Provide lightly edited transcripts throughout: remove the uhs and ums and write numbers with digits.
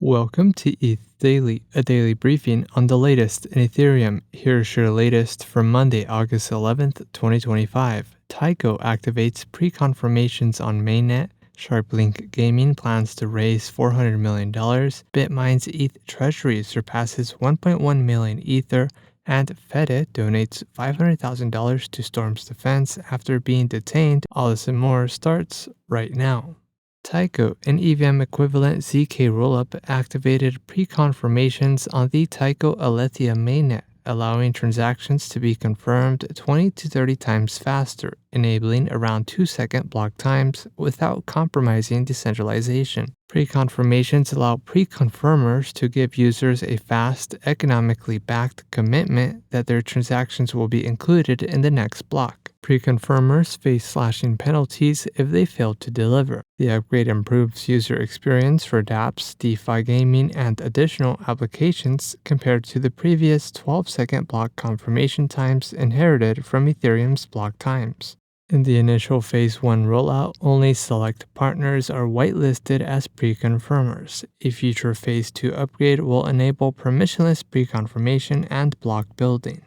Welcome to ETH Daily, a daily briefing on the latest in Ethereum. Here's your latest for Monday, August 11th, 2025. Taiko activates pre-confirmations on Mainnet. SharpLink Gaming plans to raise $400 million. Bitmain's ETH treasury surpasses 1.1 million Ether. And Fede donates $500,000 to Storm's defense after being detained. All this and more starts right now. Taiko, an EVM equivalent ZK rollup, activated pre-confirmations on the Taiko Alethea mainnet, allowing transactions to be confirmed 20 to 30 times faster, enabling around 2-second block times without compromising decentralization. Pre-confirmations allow pre-confirmers to give users a fast, economically backed commitment that their transactions will be included in the next block. Pre-confirmers face slashing penalties if they fail to deliver. The upgrade improves user experience for dApps, DeFi gaming, and additional applications compared to the previous 12-second block confirmation times inherited from Ethereum's block times. In the initial Phase 1 rollout, only select partners are whitelisted as pre-confirmers. A future Phase 2 upgrade will enable permissionless pre-confirmation and block building.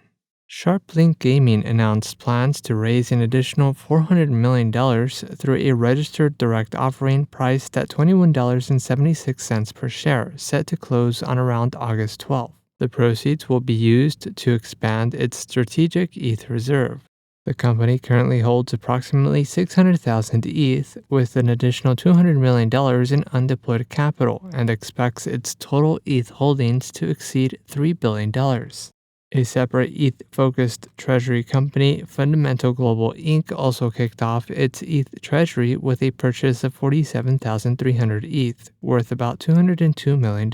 SharpLink Gaming announced plans to raise an additional $400 million through a registered direct offering priced at $21.76 per share, set to close on around August 12. The proceeds will be used to expand its strategic ETH reserve. The company currently holds approximately 600,000 ETH with an additional $200 million in undeployed capital and expects its total ETH holdings to exceed $3 billion. A separate ETH-focused treasury company, Fundamental Global Inc., also kicked off its ETH treasury with a purchase of 47,300 ETH, worth about $202 million.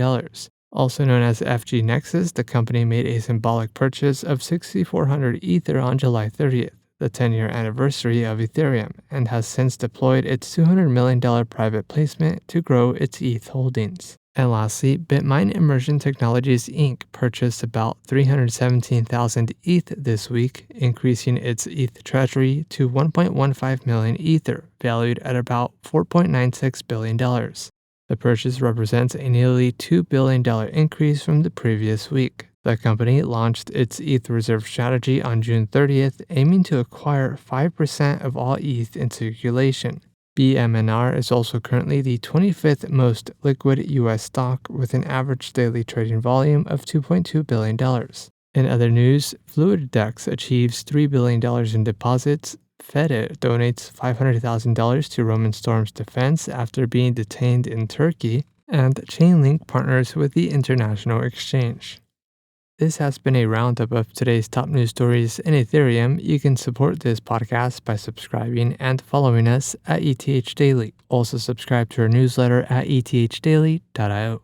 Also known as FG Nexus, the company made a symbolic purchase of 6,400 Ether on July 30th, the 10-year anniversary of Ethereum, and has since deployed its $200 million private placement to grow its ETH holdings. And lastly, Bitmain Immersion Technologies Inc. purchased about 317,000 ETH this week, increasing its ETH treasury to 1.15 million Ether, valued at about $4.96 billion. The purchase represents a nearly $2 billion increase from the previous week. The company launched its ETH reserve strategy on June 30th, aiming to acquire 5% of all ETH in circulation. BMNR is also currently the 25th most liquid U.S. stock with an average daily trading volume of $2.2 billion. In other news, FluidDex achieves $3 billion in deposits. Fede donates $500,000 to Roman Storm's defense after being detained in Turkey, and Chainlink partners with the International Exchange. This has been a roundup of today's top news stories in Ethereum. You can support this podcast by subscribing and following us at ETH Daily. Also subscribe to our newsletter at ethdaily.io.